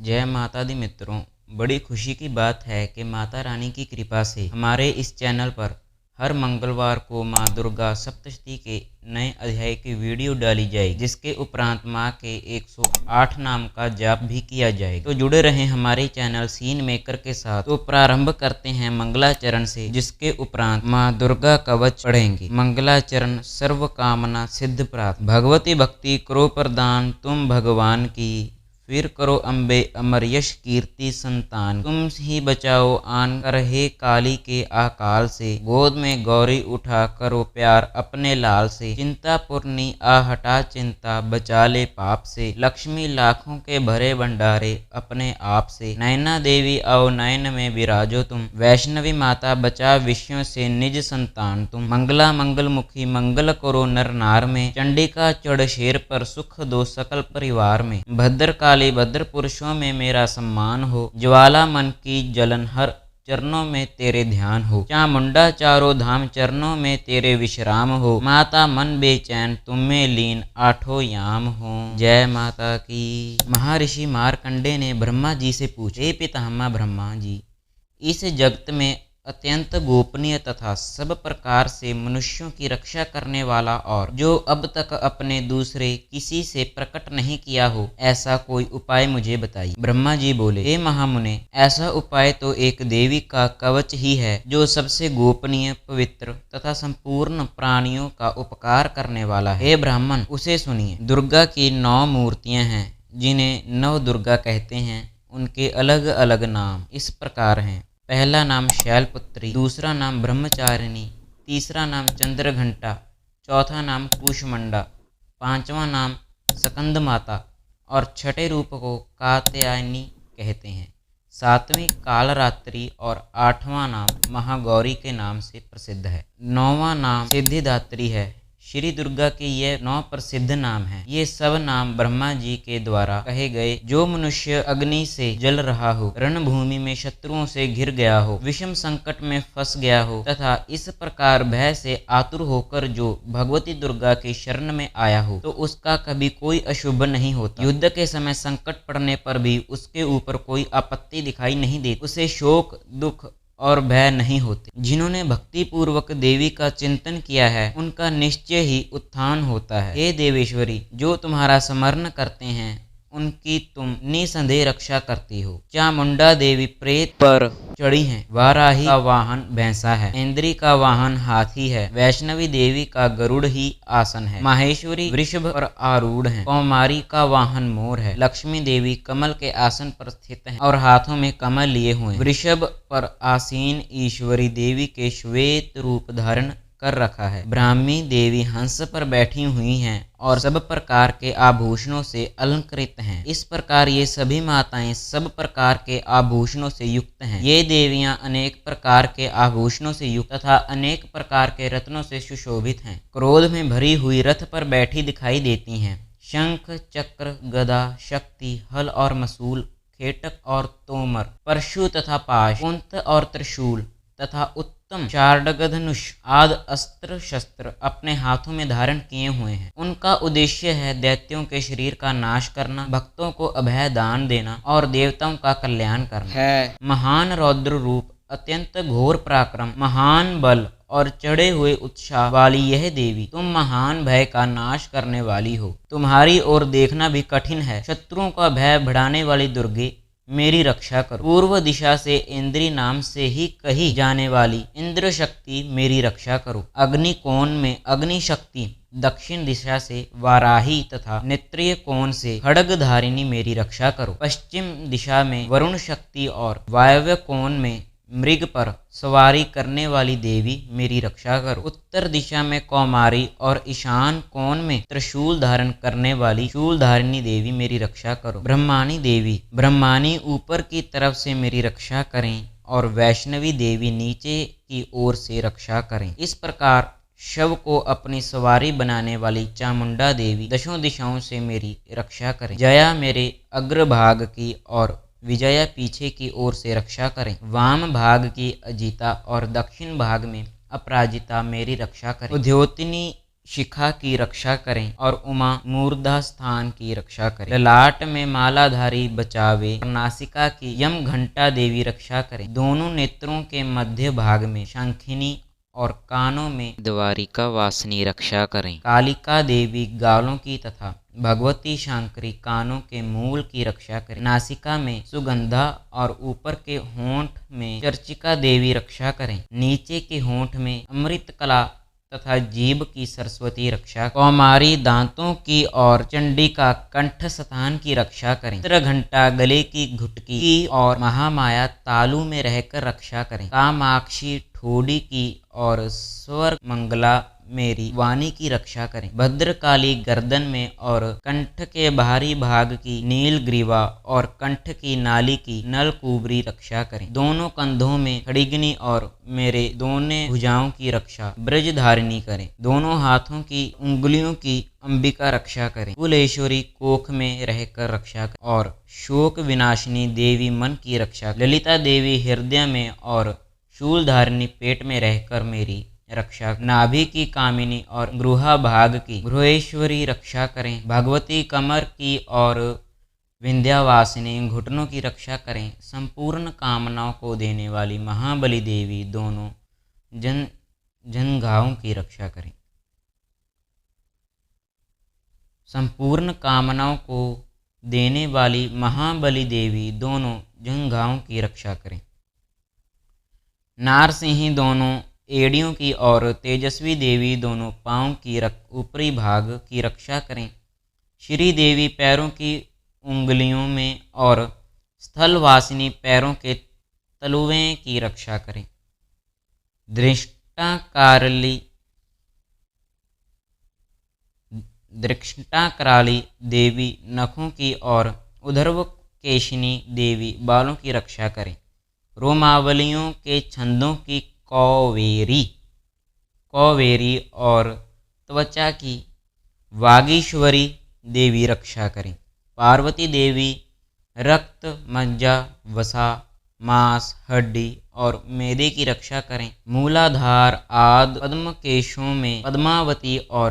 जय माता दी मित्रों, बड़ी खुशी की बात है कि माता रानी की कृपा से हमारे इस चैनल पर हर मंगलवार को माँ दुर्गा सप्तशती के नए अध्याय की वीडियो डाली जाएगी, जिसके उपरांत माँ के 108 नाम का जाप भी किया जाएगा। तो जुड़े रहें हमारे चैनल सीन मेकर के साथ। तो प्रारंभ करते हैं मंगलाचरण से, जिसके उपरांत माँ दुर्गा कवच पढ़ेंगे। मंगलाचरण सर्व कामना सिद्ध प्राप्त, भगवती भक्ति करो प्रदान तुम भगवान की, फिर करो अम्बे अमर यश कीर्ति संतान, तुम ही बचाओ आन कर हे काली के अकाल से, गोद में गौरी उठा करो प्यार अपने लाल से, चिंता पूर्णी आ हटा चिंता बचा ले पाप से, लक्ष्मी लाखों के भरे भंडारे अपने आप से, नैना देवी आओ नयन में विराजो तुम, वैष्णवी माता बचा विषयों से निज संतान तुम, मंगला मंगल मुखी मंगल करो नर नार में, चंडिका चढ़ शेर पर सुख दो सकल परिवार में, भद्र काली भद्र पुरुषों में मेरा सम्मान हो, ज्वाला मन की जलन हर चरणों में तेरे ध्यान हो, चामुंडा चारों धाम चरणों में तेरे विश्राम हो, माता मन बेचैन तुम में लीन आठों याम हो। जय माता की। महर्षि मार्कंडे ने ब्रह्मा जी से पूछा, हे पितामह ब्रह्मा जी, इस जगत में अत्यंत गोपनीय तथा सब प्रकार से मनुष्यों की रक्षा करने वाला और जो अब तक अपने दूसरे किसी से प्रकट नहीं किया हो, ऐसा कोई उपाय मुझे बताइए। ब्रह्मा जी बोले, हे महामुने, ऐसा उपाय तो एक देवी का कवच ही है, जो सबसे गोपनीय पवित्र तथा संपूर्ण प्राणियों का उपकार करने वाला है। हे ब्राह्मण, उसे सुनिए। दुर्गा की 9 मूर्तियां हैं, जिन्हें नव दुर्गा कहते हैं। उनके अलग अलग नाम इस प्रकार हैं। पहला नाम शैलपुत्री, दूसरा नाम ब्रह्मचारिणी, तीसरा नाम चंद्रघंटा, चौथा नाम कूष्मंडा, पांचवा नाम स्कंद माता और छठे रूप को कात्यायनी कहते हैं। सातवीं कालरात्रि और आठवां नाम महागौरी के नाम से प्रसिद्ध है। 9वां नाम सिद्धिदात्री है। श्री दुर्गा के ये 9 प्रसिद्ध नाम हैं। ये सब नाम ब्रह्मा जी के द्वारा कहे गए। जो मनुष्य अग्नि से जल रहा हो, रणभूमि में शत्रुओं से घिर गया हो, विषम संकट में फंस गया हो तथा इस प्रकार भय से आतुर होकर जो भगवती दुर्गा की शरण में आया हो, तो उसका कभी कोई अशुभ नहीं होता। युद्ध के समय संकट पड़ने पर भी उसके ऊपर कोई आपत्ति दिखाई नहीं देती। उसे शोक दुख और भय नहीं होते। जिन्होंने भक्ति पूर्वक देवी का चिंतन किया है, उनका निश्चय ही उत्थान होता है। हे देवेश्वरी, जो तुम्हारा स्मरण करते हैं, उनकी तुम निसंदेह रक्षा करती हो। चामुंडा देवी प्रेत पर चढ़ी हैं, वाराही का वाहन भैंसा है, इंद्री का वाहन हाथी है, वैष्णवी देवी का गरुड़ ही आसन है, माहेश्वरी वृषभ पर आरूढ़ है, कौमारी का वाहन मोर है, लक्ष्मी देवी कमल के आसन पर स्थित है और हाथों में कमल लिए हुए, वृषभ पर आसीन ईश्वरी देवी के श्वेत रूप धारण कर रखा है, ब्राह्मी देवी हंस पर बैठी हुई हैं और सब प्रकार के आभूषणों से अलंकृत हैं। इस प्रकार ये सभी माताएं सब प्रकार के आभूषणों से युक्त हैं। ये देवियां अनेक प्रकार के आभूषणों से युक्त तथा अनेक प्रकार के रत्नों से सुशोभित हैं। क्रोध में भरी हुई रथ पर बैठी दिखाई देती हैं। शंख चक्र गदा शक्ति हल और मसूल, खेटक और तोमर, परशु तथा पाश, कुंत और त्रिशूल तथा उत्तम चार्डग धनुष आदि अस्त्र शस्त्र अपने हाथों में धारण किए हुए हैं। उनका उद्देश्य है दैत्यों के शरीर का नाश करना, भक्तों को अभय दान देना और देवताओं का कल्याण करना है। महान रौद्र रूप, अत्यंत घोर पराक्रम, महान बल और चढ़े हुए उत्साह वाली यह देवी, तुम महान भय का नाश करने वाली हो। तुम्हारी ओर देखना भी कठिन है। शत्रुओं का भय बढ़ाने वाली दुर्गे, मेरी रक्षा करो। पूर्व दिशा से इंद्री नाम से ही कही जाने वाली इंद्र शक्ति, मेरी रक्षा करो। अग्नि कोण में अग्नि शक्ति, दक्षिण दिशा से वाराही तथा नेत्रीय कोण से खड्गधारिणी, मेरी रक्षा करो। पश्चिम दिशा में वरुण शक्ति और वायव्य कोण में मृग पर सवारी करने वाली देवी, मेरी रक्षा करो। उत्तर दिशा में कौमारी और ईशान कोण में त्रिशूल धारण करने वाली शूलधारिणी देवी, मेरी रक्षा करो। ब्रह्माणी देवी, ब्रह्माणी ऊपर की तरफ से मेरी रक्षा करें और वैष्णवी देवी नीचे की ओर से रक्षा करें। इस प्रकार शव को अपनी सवारी बनाने वाली चामुंडा देवी दशों दिशाओं से मेरी रक्षा करें। जया मेरे अग्रभाग की और विजया पीछे की ओर से रक्षा करें। वाम भाग की अजिता और दक्षिण भाग में अपराजिता मेरी रक्षा करें। उद्योतिनी शिखा की रक्षा करें और उमा मूर्धा स्थान की रक्षा करें। ललाट में मालाधारी बचावे और नासिका की यम घंटा देवी रक्षा करें। दोनों नेत्रों के मध्य भाग में शंखिनी और कानों में द्वारिका वासिनी रक्षा करें। कालिका देवी गालों की तथा भगवती शांकरी कानों के मूल की रक्षा करें। नासिका में सुगंधा और ऊपर के होंठ में चर्चिका देवी रक्षा करें। नीचे के होंठ में अमृत कला तथा जीभ की सरस्वती रक्षा। कौमारी दांतों की और चंडिका कंठ स्थान की रक्षा करें। चित्रघंटा गले की घुटकी की और महामाया तालु में रहकर रक्षा करें। कामाक्षी ठोड़ी की और स्वर मंगला मेरी वाणी की रक्षा करें। भद्रकाली गर्दन में और कंठ के बाहरी भाग की नीलग्रीवा और कंठ की नाली की नलकुबरी रक्षा करें। दोनों कंधों में खड़िगनी और मेरे दोनों भुजाओं की रक्षा ब्रजधारिणी करें। दोनों हाथों की उंगलियों की अंबिका रक्षा करें। कुलेश्वरी कोख में रहकर रक्षा करें और शोक विनाशिनी देवी मन की रक्षा। ललिता देवी हृदय में और शूलधारिणी पेट में रहकर मेरी रक्षा। नाभि की कामिनी और गृहा भाग की गृहेश्वरी रक्षा करें। भगवती कमर की और विंध्यावासिनी घुटनों की रक्षा करें। संपूर्ण कामनाओं को देने वाली महाबली देवी दोनों जंघाओं की रक्षा करें। संपूर्ण कामनाओं को देने वाली महाबली देवी दोनों जंघाओं की रक्षा करें। नारसिंही दोनों एड़ियों की और तेजस्वी देवी दोनों पांव की ऊपरी भाग की रक्षा करें। श्री देवी पैरों की उंगलियों में और स्थलवासिनी पैरों के तलुओं की रक्षा करें। दृष्टाकराली देवी नखों की और उधर्वकेशिनी देवी बालों की रक्षा करें। रोमावलियों के छंदों की कौवेरी और त्वचा की वागीश्वरी देवी रक्षा करें। पार्वती देवी रक्त, मज्जा, वसा, मांस, हड्डी और मैदे की रक्षा करें। मूलाधार आदि पद्मकेशों में पद्मावती और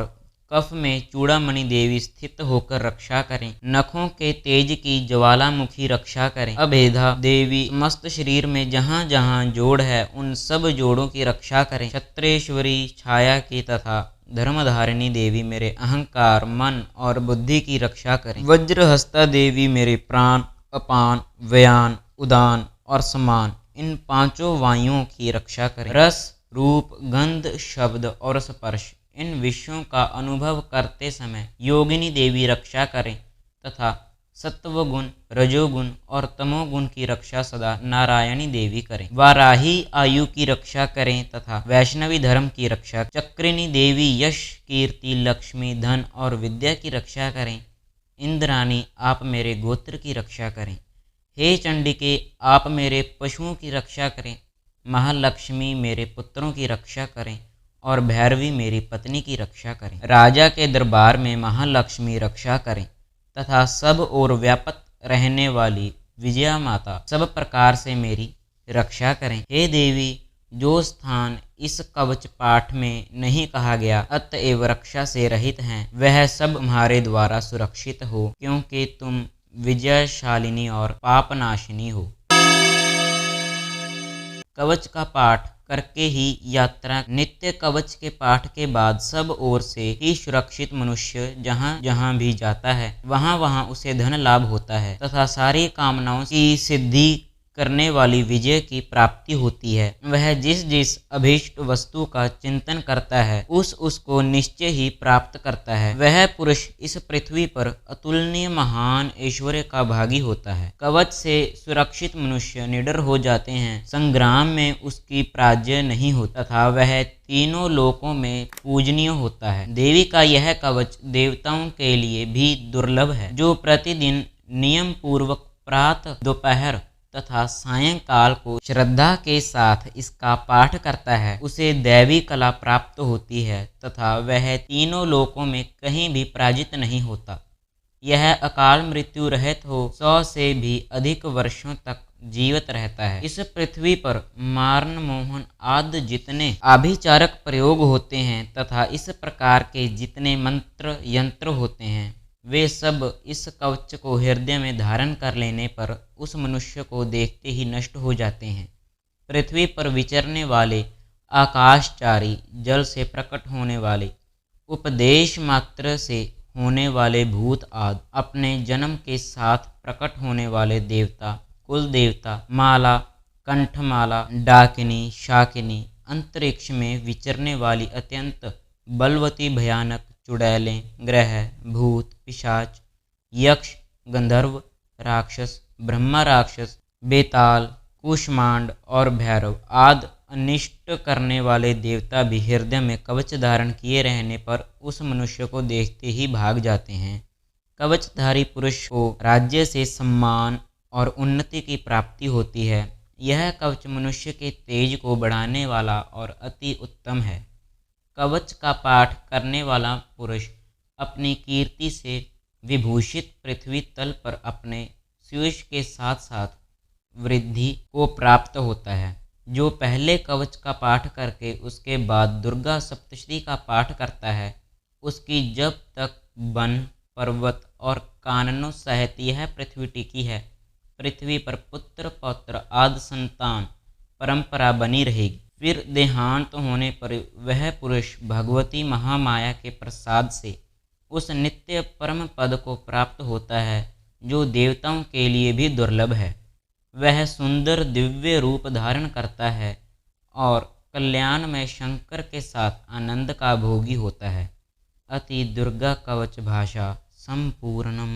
कफ में चूड़ामणि देवी स्थित होकर रक्षा करें। नखों के तेज की ज्वालामुखी रक्षा करें। अभेदा देवी समस्त शरीर में जहाँ जहाँ जोड़ है उन सब जोड़ों की रक्षा करें। छत्रेश्वरी छाया की तथा धर्मधारिणी देवी मेरे अहंकार, मन और बुद्धि की रक्षा करें। वज्रहस्ता देवी मेरे प्राण, अपान, व्यान, उदान और समान इन पांचों वायुओं की रक्षा करें। रस, रूप, गंध, शब्द और स्पर्श इन विषयों का अनुभव करते समय योगिनी देवी रक्षा करें तथा सत्वगुण, रजोगुण और तमोगुण की रक्षा सदा नारायणी देवी करें। वाराही आयु की रक्षा करें तथा वैष्णवी धर्म की रक्षा। चक्रिणी देवी यश, कीर्ति, लक्ष्मी, धन और विद्या की रक्षा करें। इंद्राणी आप मेरे गोत्र की रक्षा करें। हे चंडिके आप मेरे पशुओं की रक्षा करें। महालक्ष्मी मेरे पुत्रों की रक्षा करें और भैरवी मेरी पत्नी की रक्षा करें। राजा के दरबार में महालक्ष्मी रक्षा करें तथा सब ओर व्यापक रहने वाली विजया माता सब प्रकार से मेरी रक्षा करें। हे देवी, जो स्थान इस कवच पाठ में नहीं कहा गया अतएव रक्षा से रहित हैं, वह सब तुम्हारे द्वारा सुरक्षित हो, क्योंकि तुम विजयशालिनी और पापनाशिनी हो। कवच का पाठ करके ही यात्रा। नित्य कवच के पाठ के बाद सब ओर से ही सुरक्षित मनुष्य जहाँ जहाँ भी जाता है वहाँ वहाँ उसे धन लाभ होता है तथा सारी कामनाओं की सिद्धि करने वाली विजय की प्राप्ति होती है। वह जिस जिस अभीष्ट वस्तु का चिंतन करता है उसको निश्चय ही प्राप्त करता है। वह पुरुष इस पृथ्वी पर अतुलनीय महान ऐश्वर्य का भागी होता है। कवच से सुरक्षित मनुष्य निडर हो जाते हैं। संग्राम में उसकी पराजय नहीं होता तथा वह तीनों लोकों में पूजनीय होता है। देवी का यह कवच देवताओं के लिए भी दुर्लभ है। जो प्रतिदिन नियम पूर्वक प्रातः, दोपहर तथा सायंकाल को श्रद्धा के साथ इसका पाठ करता है उसे दैवी कला प्राप्त होती है तथा वह तीनों लोकों में कहीं भी पराजित नहीं होता। यह अकाल मृत्यु रहित हो 100 से भी अधिक वर्षों तक जीवित रहता है। इस पृथ्वी पर मारन मोहन आदि जितने आभिचारक प्रयोग होते हैं तथा इस प्रकार के जितने मंत्र यंत्र होते हैं वे सब इस कवच को हृदय में धारण कर लेने पर उस मनुष्य को देखते ही नष्ट हो जाते हैं। पृथ्वी पर विचरने वाले आकाशचारी, जल से प्रकट होने वाले, उपदेश मात्र से होने वाले भूत आदि, अपने जन्म के साथ प्रकट होने वाले देवता, कुल देवता, माला, कंठमाला, डाकिनी, शाकिनी, अंतरिक्ष में विचरने वाली अत्यंत बलवती भयानक चुड़ैलें, ग्रह, भूत, पिशाच, यक्ष, गंधर्व, राक्षस, ब्रह्मा राक्षस, बेताल, कुष्मांड और भैरव आदि अनिष्ट करने वाले देवता भी हृदय में कवच धारण किए रहने पर उस मनुष्य को देखते ही भाग जाते हैं। कवचधारी पुरुष को राज्य से सम्मान और उन्नति की प्राप्ति होती है। यह कवच मनुष्य के तेज को बढ़ाने वाला और अति उत्तम है। कवच का पाठ करने वाला पुरुष अपनी कीर्ति से विभूषित पृथ्वी तल पर अपने शीर्ष के साथ साथ वृद्धि को प्राप्त होता है। जो पहले कवच का पाठ करके उसके बाद दुर्गा सप्तशती का पाठ करता है, उसकी जब तक वन, पर्वत और काननों सहित यह पृथ्वी टिकी है, पृथ्वी पर पुत्र पौत्र आदि संतान परंपरा बनी रहेगी। फिर देहांत होने पर वह पुरुष भगवती महामाया के प्रसाद से उस नित्य परम पद को प्राप्त होता है जो देवताओं के लिए भी दुर्लभ है। वह सुंदर दिव्य रूप धारण करता है और कल्याण में शंकर के साथ आनंद का भोगी होता है। अति दुर्गा कवच भाषा संपूर्णम।